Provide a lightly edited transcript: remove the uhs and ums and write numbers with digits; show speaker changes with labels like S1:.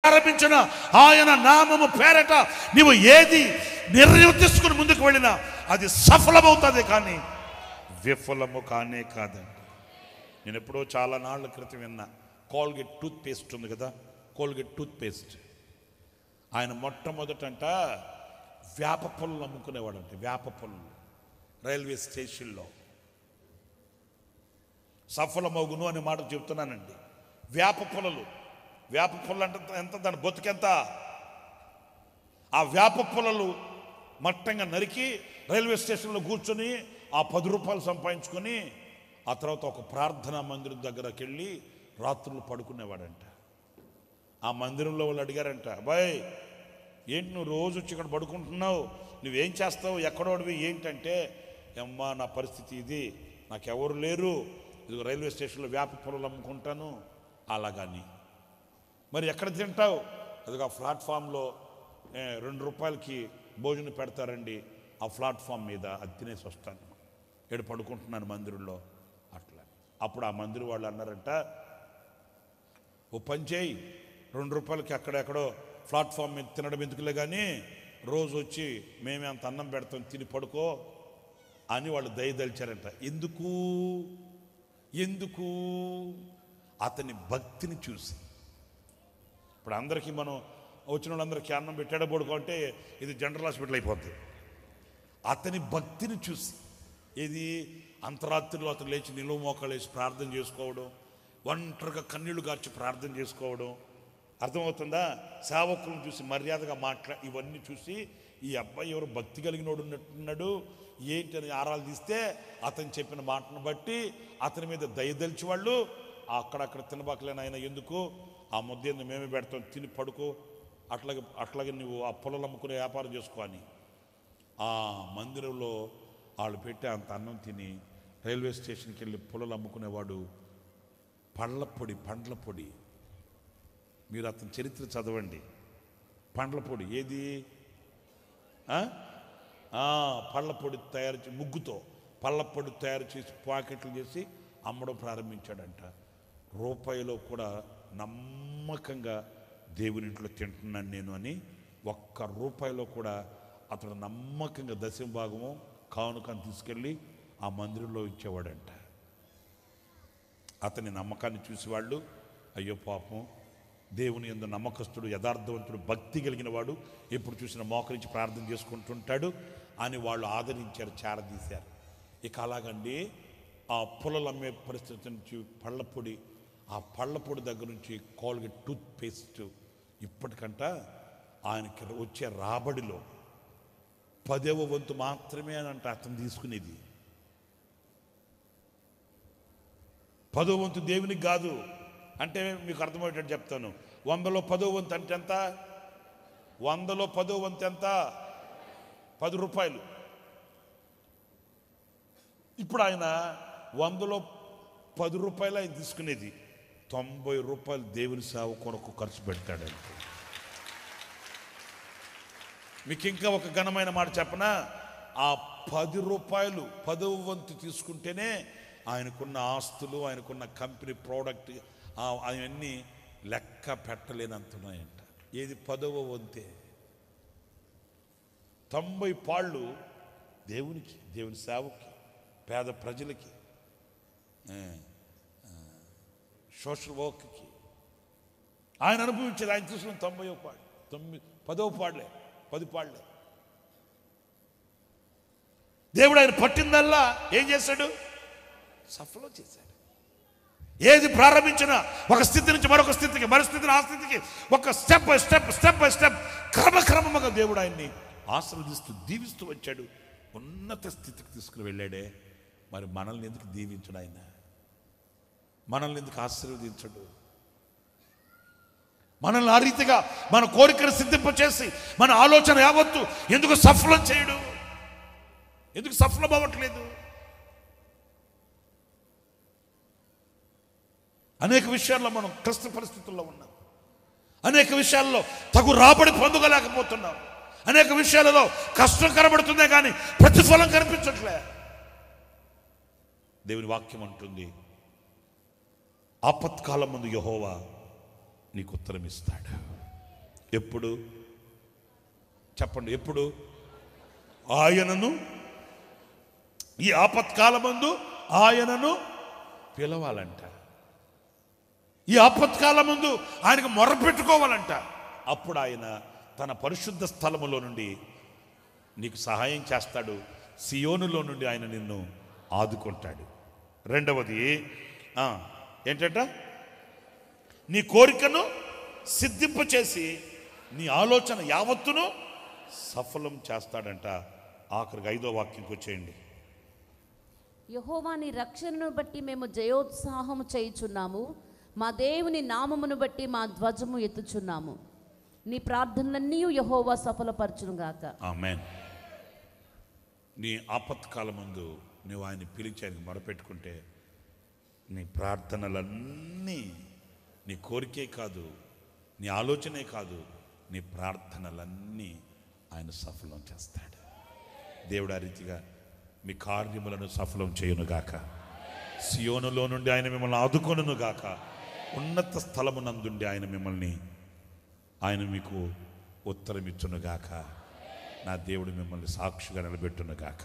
S1: ఆరంభించిన ఆయన నామము పేరట నీవు ఏది నిర్ణయం తీసుకుని ముందుకు వెళ్ళినా అది సఫలమవుతుంది, కానీ విఫలము కానే కాదండి. నేను ఎప్పుడో చాలా నాళ్ళ క్రితం విన్నా, కోల్గేట్ టూత్ పేస్ట్ ఉంది కదా, కోల్గేట్ టూత్ పేస్ట్ ఆయన మొట్టమొదటంట వేప పుల్లలు అమ్ముకునేవాడంటే, వేప పుల్లలు రైల్వే స్టేషన్లో. సఫలమవును అనే మాట చెప్తున్నానండి. వేప పుల్లలు, వేప పుల్ల అంటే ఎంత, దాని బొతుకెంత? ఆ వేప పుల్లలు మట్టంగా నరికి రైల్వే స్టేషన్లో కూర్చొని ఆ 10 రూపాయలు సంపాదించుకొని ఆ తర్వాత ఒక ప్రార్థనా మందిరం దగ్గరకు వెళ్ళి రాత్రులు పడుకునేవాడంట. ఆ మందిరంలో వాళ్ళు అడిగారంట, అబ్బాయి ఏంటి నువ్వు రోజు వచ్చి ఇక్కడ పడుకుంటున్నావు, నువ్వేం చేస్తావు, ఎక్కడోడివి ఏంటంటే, అమ్మా నా పరిస్థితి ఇది, నాకెవరు లేరు, ఇది రైల్వే స్టేషన్లో వేప పుల్లలు అమ్ముకుంటాను. అలాగని మరి ఎక్కడ తింటావు? అదిగా ప్లాట్ఫామ్లో 2 రూపాయలకి భోజనం పెడతారండి, ఆ ప్లాట్ఫామ్ మీద అది తినేసి వస్తాను, ఇక్కడ పడుకుంటున్నాను మందిరంలో అట్లా. అప్పుడు ఆ మందిరం వాళ్ళు అన్నారంట, ఓ పని చేయి, 2 రూపాయలకి అక్కడెక్కడో ప్లాట్ఫామ్ మీద తినడం ఎందుకులే కానీ రోజు వచ్చి మేమే అంత అన్నం పెడతాం, తిని పడుకో అని వాళ్ళు దయదలిచారంట. ఎందుకు? అతని భక్తిని చూసి. ఇప్పుడు అందరికీ మనం వచ్చిన వాళ్ళందరికీ అన్నం పెట్టాడో పడుకో అంటే ఇది జనరల్ హాస్పిటల్ అయిపోతుంది. అతని భక్తిని చూసి, ఇది అంతరాత్రిలో అతను లేచి నిలువు మోకాలు వేసి ప్రార్థన చేసుకోవడం, ఒంటరిగా కన్నీళ్లు గార్చి ప్రార్థన చేసుకోవడం, అర్థమవుతుందా? సేవకులను చూసి మర్యాదగా ఇవన్నీ చూసి ఈ అబ్బాయి ఎవరు భక్తి కలిగినోడు ఉన్నట్టున్నాడు ఏంటి అని ఆరాలు తీస్తే, అతను చెప్పిన మాటను బట్టి అతని మీద దయదలిచి వాళ్ళు అక్కడక్కడ తినబాకలేని ఆయన ఎందుకు, ఆ ముద్ద మేమే పెడతాం, తిని పడుకో, అట్లాగే నువ్వు ఆ పొలాలు అమ్ముకునే వ్యాపారం చేసుకో అని ఆ మందిరంలో వాళ్ళు పెట్టి అంత అన్నం తిని రైల్వే స్టేషన్కి వెళ్ళి పొలాలు అమ్ముకునేవాడు. పండ్ల పొడి మీరు అతని చరిత్ర చదవండి. పండ్ల పొడి ఏది? పళ్ళ పొడి తయారు చేసి, ముగ్గుతో పళ్ళ పొడి తయారు చేసి ప్యాకెట్లు చేసి అమ్మడం ప్రారంభించాడంట. రూపాయిలో కూడా నమ్మకంగా దేవుని ఇంట్లో తింటున్నాను నేను అని, 1 రూపాయిలో కూడా అతడు నమ్మకంగా దశంభాగము కానుకని తీసుకెళ్ళి ఆ మందిరంలో ఇచ్చేవాడంట. అతని నమ్మకాన్ని చూసి వాళ్ళు, అయ్యో పాపం, దేవుని యందు నమ్మకస్తుడు, యథార్థవంతుడు, భక్తి కలిగిన వాడు, ఎప్పుడు చూసినా మోకరించి ప్రార్థన చేసుకుంటుంటాడు అని వాళ్ళు ఆదరించారు, చేరదీశారు. ఇక అలాగండి ఆ పొలాలు అమ్మే పరిస్థితి నుంచి ఆ పళ్ళపొడి దగ్గర నుంచి కోల్గేట్ టూత్ పేస్ట్ ఇప్పటికంట ఆయనకి వచ్చే రాబడిలో 10వ వంతు మాత్రమే అని అంటే అతను తీసుకునేది. 10వ వంతు దేవునికి కాదు. అంటే మీకు అర్థమయ్యేటట్టు చెప్తాను, 100లో 10వ వంతు అంటే ఎంత? 100లో 10వ వంతు ఎంత? 10 రూపాయలు. ఇప్పుడు ఆయన 100లో 10 రూపాయలు ఆయన తీసుకునేది, 90 రూపాయలు దేవుని సేవ కొరకు ఖర్చు పెడతాడంటే. మీకు ఇంకా ఒక ఘనమైన మాట చెప్పనా? ఆ 10 రూపాయలు 10వ వంతు తీసుకుంటేనే ఆయనకున్న ఆస్తులు, ఆయనకున్న కంపెనీ ప్రోడక్ట్ అవన్నీ లెక్క పెట్టలేనంతున్నాయంట. ఏది? 10వ వంతే. 90 పాళ్ళు దేవునికి, దేవుని సేవకి, పేద ప్రజలకి, సోషల్ వర్క్కి ఆయన అనుభవించేది. ఆయన చూసిన 90వ పాళ్ళు, 10వ పాళ్ళే, 10 పాళ్ళే. దేవుడు ఆయన పట్టిందల్లా ఏం చేశాడు? సఫలం చేశాడు. ఏది ప్రారంభించినా ఒక స్థితి నుంచి మరొక స్థితికి, మరో స్థితిని ఆ స్థితికి, ఒక స్టెప్ బై స్టెప్ క్రమక్రమంగా దేవుడు ఆయన్ని ఆశీర్వదిస్తూ దీవిస్తూ వచ్చాడు. ఉన్నత స్థితికి తీసుకుని వెళ్ళాడే. మరి మనల్ని ఎందుకు దీవించడు ఆయన? మనల్ని ఎందుకు ఆశీర్వదించడు? మనల్ని ఆ రీతిగా మన కోరికను సిద్ధింపచేసి మన ఆలోచన యావత్తు ఎందుకు సఫలం చేయడు? ఎందుకు సఫలం అవ్వట్లేదు? అనేక విషయాల్లో మనం క్లిష్ట పరిస్థితుల్లో ఉన్నాం. అనేక విషయాల్లో తగు రాబడి పొందగలేకపోతున్నాం. అనేక విషయాలలో కష్టం కనబడుతుందే కానీ ప్రతిఫలం కనిపించట్లే. దేవుని వాక్యం అంటుంది, ఆపత్కాలం ముందు యెహోవా నీకు ఉత్తరం ఇస్తాడు. ఎప్పుడు చెప్పండి? ఎప్పుడు? ఆయనను ఈ ఆపత్కాలమందు ఆయనను పిలవాలంట. ఈ ఆపత్కాలమందు ఆయనకు మొరపెట్టుకోవాలంట. అప్పుడు ఆయన తన పరిశుద్ధ స్థలములో నుండి నీకు సహాయం చేస్తాడు. సియోనులో నుండి ఆయన నిన్ను ఆదుకుంటాడు. రెండవది ఏంటంట? నీ కోరికను సిద్ధింపచేసి నీ ఆలోచన యావత్తును సఫలం చేస్తాడంట. ఆఖరికి 5వ వాక్యంకి వచ్చేయండి.
S2: యెహోవా నీ రక్షణను బట్టి మేము జయోత్సాహము చేయుచున్నాము, మా దేవుని నామమును బట్టి మా ధ్వజము ఎత్తుచున్నాము. నీ ప్రార్థనలన్నీ యెహోవా సఫలపరచునుగాక.
S1: ఆమేన్. నీ ఆపత్కాల ముందు నువ్వు ఆయన పిలిచి ఆయనకు మొరపెట్టుకుంటే నీ ప్రార్థనలన్నీ, నీ కోరికే కాదు, నీ ఆలోచనే కాదు, నీ ప్రార్థనలన్నీ ఆయన సఫలం చేస్తాడు. దేవుడు ఆ రీతిగా మీ కార్యములను సఫలం చేయునుగాక. సియోనులో నుండి ఆయన మిమ్మల్ని ఆదుకొనుగాక. ఉన్నత స్థలమునందుండి ఆయన మీకు ఉత్తరం ఇచ్చునుగాక. నా దేవుడు మిమ్మల్ని సాక్షిగా నిలబెట్టునుగాక.